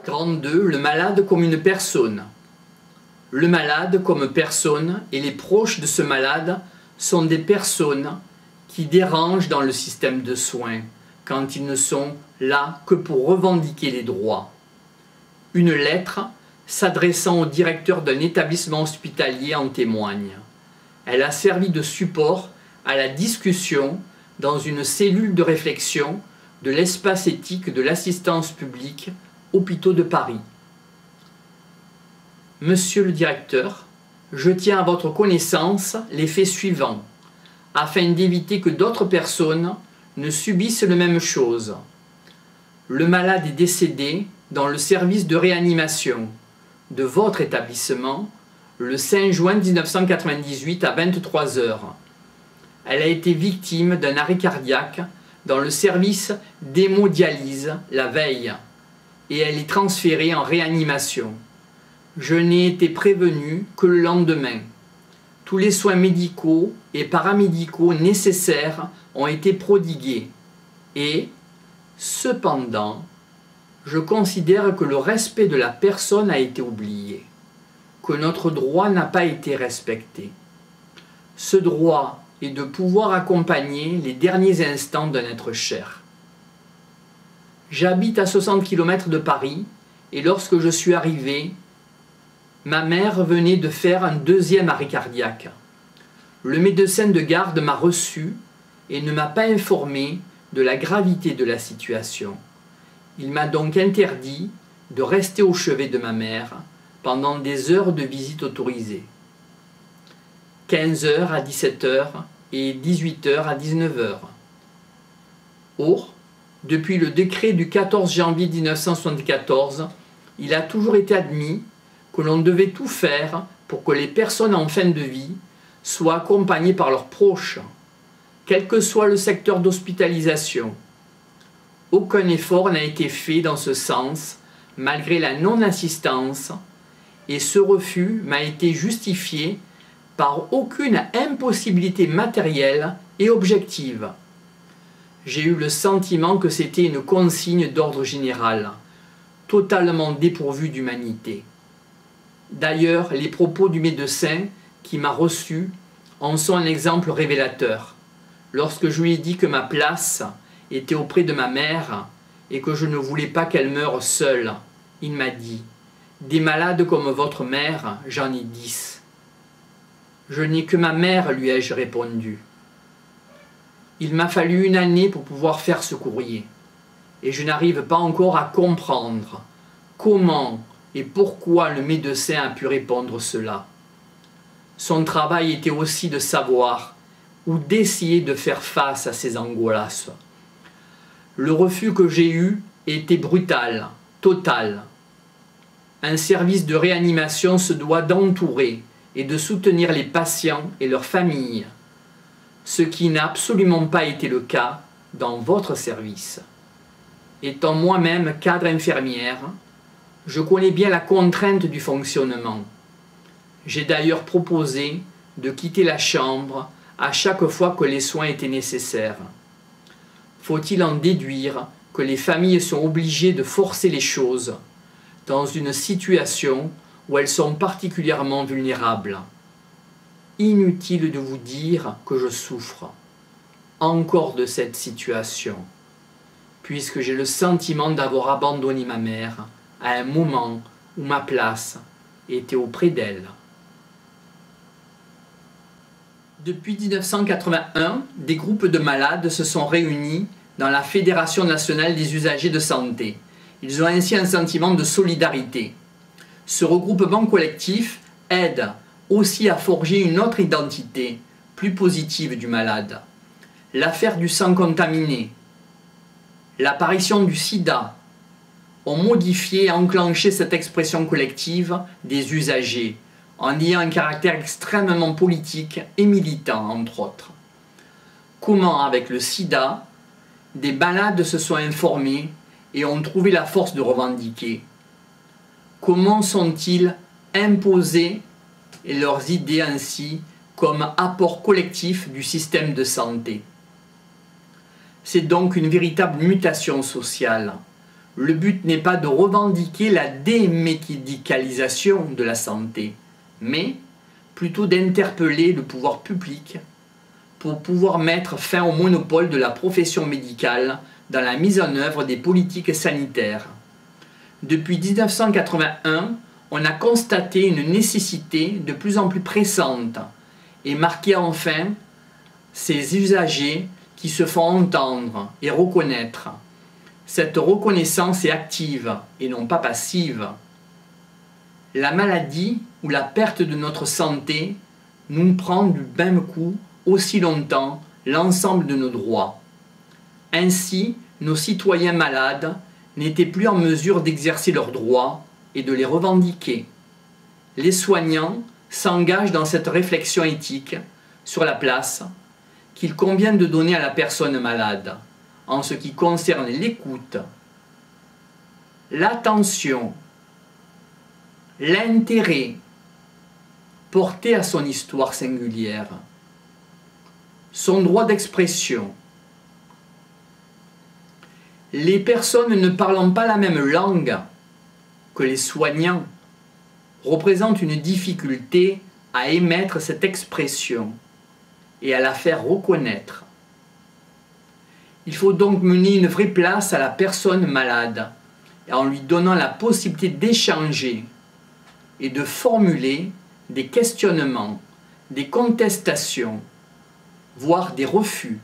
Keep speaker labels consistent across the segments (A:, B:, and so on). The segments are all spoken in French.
A: Grand 2, le malade comme une personne. Le malade comme personne et les proches de ce malade sont des personnes qui dérangent dans le système de soins quand ils ne sont là que pour revendiquer les droits. Une lettre s'adressant au directeur d'un établissement hospitalier en témoigne. Elle a servi de support à la discussion dans une cellule de réflexion de l'espace éthique de l'assistance publique Hôpitaux de Paris. Monsieur le directeur, je tiens à votre connaissance les faits suivants, afin d'éviter que d'autres personnes ne subissent la même chose. Le malade est décédé dans le service de réanimation de votre établissement le 5 juin 1998 à 23 h. Elle a été victime d'un arrêt cardiaque dans le service d'hémodialyse la veille et elle est transférée en réanimation. Je n'ai été prévenu que le lendemain. Tous les soins médicaux et paramédicaux nécessaires ont été prodigués et, cependant, je considère que le respect de la personne a été oublié, que notre droit n'a pas été respecté. Ce droit est de pouvoir accompagner les derniers instants d'un être cher. J'habite à 60 km de Paris et lorsque je suis arrivé, ma mère venait de faire un deuxième arrêt cardiaque. Le médecin de garde m'a reçu et ne m'a pas informé de la gravité de la situation. Il m'a donc interdit de rester au chevet de ma mère pendant des heures de visite autorisée. 15 h à 17 h et 18 h à 19 h. Or, depuis le décret du 14 janvier 1974, il a toujours été admis que l'on devait tout faire pour que les personnes en fin de vie soient accompagnées par leurs proches, quel que soit le secteur d'hospitalisation. Aucun effort n'a été fait dans ce sens, malgré la non-assistance, et ce refus m'a été justifié par aucune impossibilité matérielle et objective. J'ai eu le sentiment que c'était une consigne d'ordre général, totalement dépourvue d'humanité. D'ailleurs, les propos du médecin qui m'a reçu en sont un exemple révélateur. Lorsque je lui ai dit que ma place était auprès de ma mère et que je ne voulais pas qu'elle meure seule, il m'a dit « Des malades comme votre mère, j'en ai 10. » Je n'ai que ma mère, lui ai-je répondu. Il m'a fallu une année pour pouvoir faire ce courrier. Et je n'arrive pas encore à comprendre comment et pourquoi le médecin a pu répondre cela. Son travail était aussi de savoir ou d'essayer de faire face à ces angoisses. Le refus que j'ai eu était brutal, total. Un service de réanimation se doit d'entourer et de soutenir les patients et leurs familles, ce qui n'a absolument pas été le cas dans votre service. Étant moi-même cadre infirmière, je connais bien la contrainte du fonctionnement. J'ai d'ailleurs proposé de quitter la chambre à chaque fois que les soins étaient nécessaires. Faut-il en déduire que les familles sont obligées de forcer les choses dans une situation où elles sont particulièrement vulnérables? Inutile de vous dire que je souffre encore de cette situation, puisque j'ai le sentiment d'avoir abandonné ma mère à un moment où ma place était auprès d'elle. Depuis 1981, des groupes de malades se sont réunis dans la Fédération nationale des usagers de santé. Ils ont ainsi un sentiment de solidarité. Ce regroupement collectif aide aussi à forger une autre identité, plus positive du malade. L'affaire du sang contaminé, l'apparition du sida ont modifié et enclenché cette expression collective des usagers, en ayant un caractère extrêmement politique et militant, entre autres. Comment, avec le sida, des malades se sont informés et ont trouvé la force de revendiquer? Comment sont-ils imposés et leurs idées ainsi comme apport collectif du système de santé? C'est donc une véritable mutation sociale. Le but n'est pas de revendiquer la démédicalisation de la santé, mais plutôt d'interpeller le pouvoir public pour pouvoir mettre fin au monopole de la profession médicale dans la mise en œuvre des politiques sanitaires. Depuis 1981, on a constaté une nécessité de plus en plus pressante et marquer enfin ces usagers qui se font entendre et reconnaître. Cette reconnaissance est active et non pas passive. La maladie ou la perte de notre santé nous prend du même coup aussi longtemps l'ensemble de nos droits. Ainsi, nos citoyens malades n'étaient plus en mesure d'exercer leurs droits et de les revendiquer. Les soignants s'engagent dans cette réflexion éthique sur la place qu'il convient de donner à la personne malade en ce qui concerne l'écoute, l'attention, l'intérêt porté à son histoire singulière, son droit d'expression. Les personnes ne parlant pas la même langue que les soignants représentent une difficulté à émettre cette expression et à la faire reconnaître. Il faut donc mener une vraie place à la personne malade en lui donnant la possibilité d'échanger et de formuler des questionnements, des contestations, voire des refus.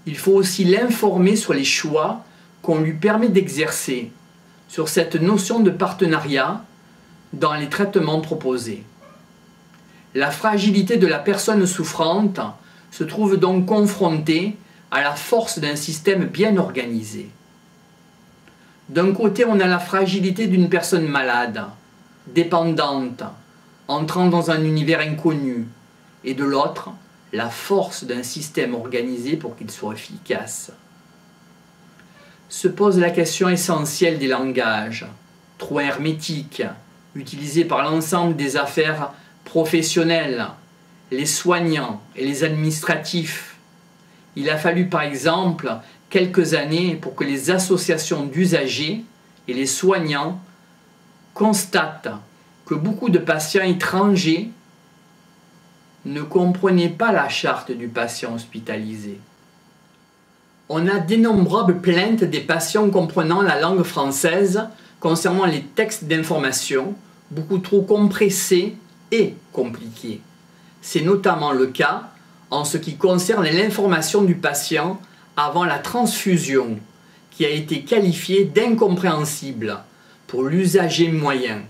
A: Il faut aussi l'informer sur les choix qu'on lui permet d'exercer, sur cette notion de partenariat dans les traitements proposés. La fragilité de la personne souffrante se trouve donc confrontée à la force d'un système bien organisé. D'un côté, on a la fragilité d'une personne malade, dépendante, entrant dans un univers inconnu, et de l'autre, la force d'un système organisé pour qu'il soit efficace. Se pose la question essentielle des langages, trop hermétiques, utilisés par l'ensemble des affaires professionnelles, les soignants et les administratifs. Il a fallu par exemple quelques années pour que les associations d'usagers et les soignants constatent que beaucoup de patients étrangers ne comprenaient pas la charte du patient hospitalisé. On a d'innombrables plaintes des patients comprenant la langue française concernant les textes d'information, beaucoup trop compressés et compliqués. C'est notamment le cas en ce qui concerne l'information du patient avant la transfusion, qui a été qualifiée d'incompréhensible pour l'usager moyen.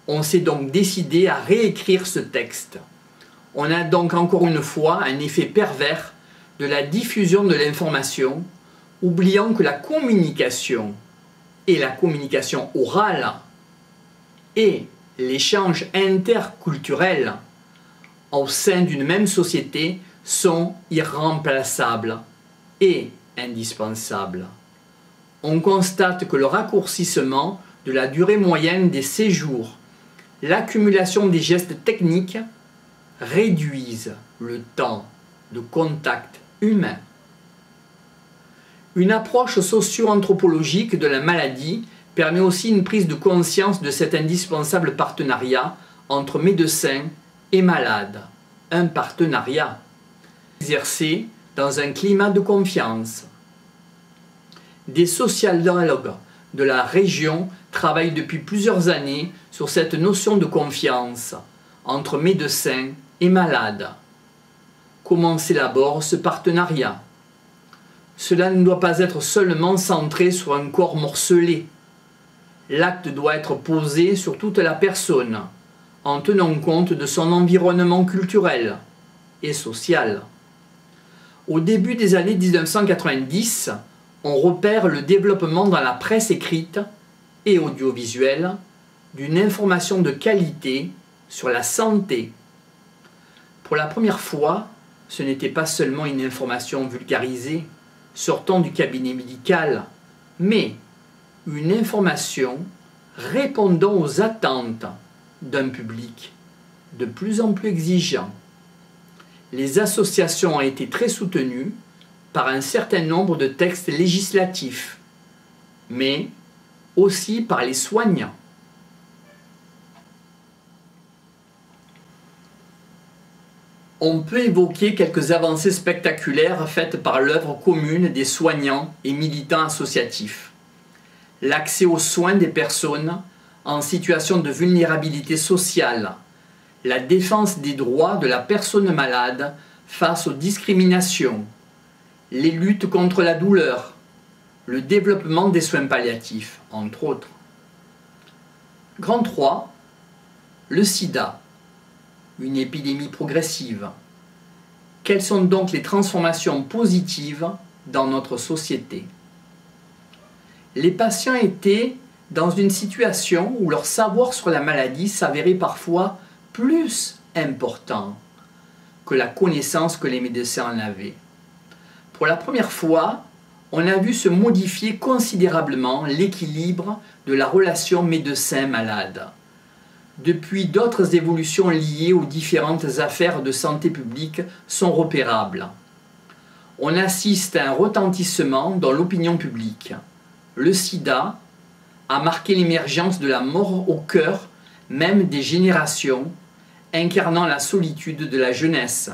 A: On s'est donc décidé à réécrire ce texte. On a donc encore une fois un effet pervers de la diffusion de l'information, oubliant que la communication et la communication orale et l'échange interculturel au sein d'une même société sont irremplaçables et indispensables. On constate que le raccourcissement de la durée moyenne des séjours, l'accumulation des gestes techniques réduisent le temps de contact humain. Une approche socio-anthropologique de la maladie permet aussi une prise de conscience de cet indispensable partenariat entre médecins et malades. Un partenariat exercé dans un climat de confiance. Des sociologues de la région travaillent depuis plusieurs années sur cette notion de confiance entre médecins et malades. Comment s'élabore ce partenariat? Cela ne doit pas être seulement centré sur un corps morcelé. L'acte doit être posé sur toute la personne, en tenant compte de son environnement culturel et social. Au début des années 1990, on repère le développement dans la presse écrite et audiovisuelle d'une information de qualité sur la santé. Pour la première fois, ce n'était pas seulement une information vulgarisée, sortant du cabinet médical, mais une information répondant aux attentes d'un public de plus en plus exigeant. Les associations ont été très soutenues par un certain nombre de textes législatifs. mais aussi par les soignants. On peut évoquer quelques avancées spectaculaires faites par l'œuvre commune des soignants et militants associatifs. L'accès aux soins des personnes en situation de vulnérabilité sociale, la défense des droits de la personne malade face aux discriminations, les luttes contre la douleur, le développement des soins palliatifs, entre autres. Grand 3, le sida, une épidémie progressive. Quelles sont donc les transformations positives dans notre société? Les patients étaient dans une situation où leur savoir sur la maladie s'avérait parfois plus important que la connaissance que les médecins en avaient. Pour la première fois, on a vu se modifier considérablement l'équilibre de la relation médecin-malade. Depuis, d'autres évolutions liées aux différentes affaires de santé publique sont repérables. On assiste à un retentissement dans l'opinion publique. Le sida a marqué l'émergence de la mort au cœur même des générations, incarnant la solitude de la jeunesse.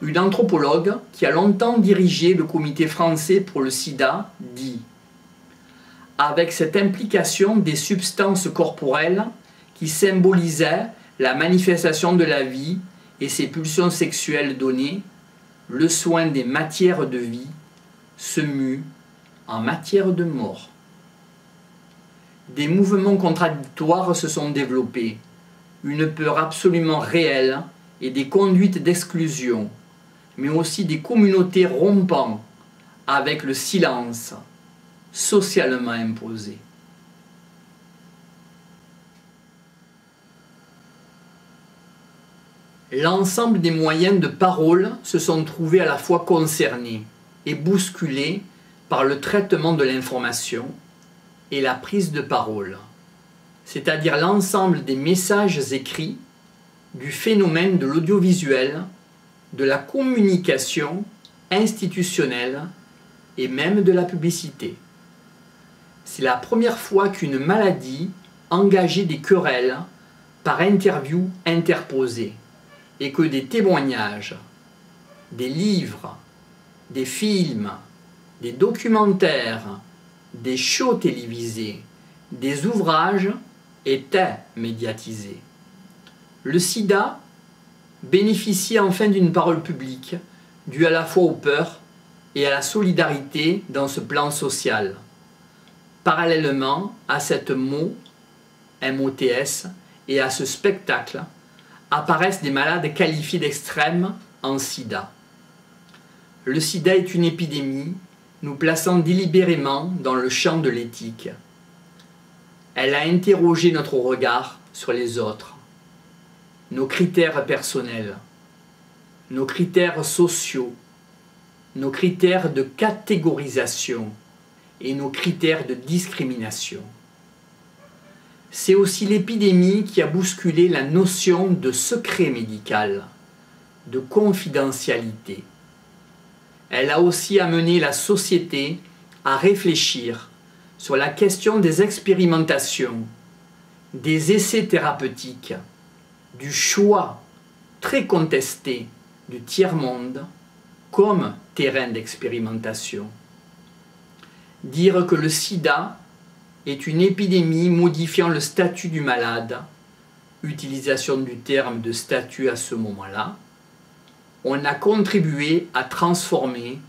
A: Une anthropologue qui a longtemps dirigé le comité français pour le sida dit « Avec cette implication des substances corporelles qui symbolisaient la manifestation de la vie et ses pulsions sexuelles données, le soin des matières de vie se mue en matière de mort. » Des mouvements contradictoires se sont développés, une peur absolument réelle et des conduites d'exclusion, mais aussi des communautés rompant avec le silence socialement imposé. L'ensemble des moyens de parole se sont trouvés à la fois concernés et bousculés par le traitement de l'information et la prise de parole, c'est-à-dire l'ensemble des messages écrits, du phénomène de l'audiovisuel, de la communication institutionnelle et même de la publicité. C'est la première fois qu'une maladie engageait des querelles par interview interposée et que des témoignages, des livres, des films, des documentaires, des shows télévisés, des ouvrages étaient médiatisés. Le sida bénéficiait enfin d'une parole publique due à la fois aux peurs et à la solidarité dans ce plan social. Parallèlement à cette MOTS, et à ce spectacle, apparaissent des malades qualifiés d'extrêmes en sida. Le sida est une épidémie nous plaçant délibérément dans le champ de l'éthique. Elle a interrogé notre regard sur les autres, nos critères personnels, nos critères sociaux, nos critères de catégorisation et nos critères de discrimination. C'est aussi l'épidémie qui a bousculé la notion de secret médical, de confidentialité. Elle a aussi amené la société à réfléchir sur la question des expérimentations, des essais thérapeutiques, du choix très contesté du tiers-monde comme terrain d'expérimentation. Dire que le sida est une épidémie modifiant le statut du malade, utilisation du terme de statut à ce moment-là, on a contribué à transformer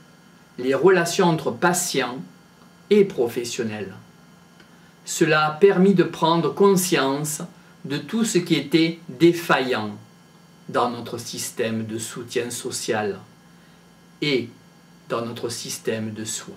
A: les relations entre patients et professionnels. Cela a permis de prendre conscience de tout ce qui était défaillant dans notre système de soutien social et dans notre système de soins.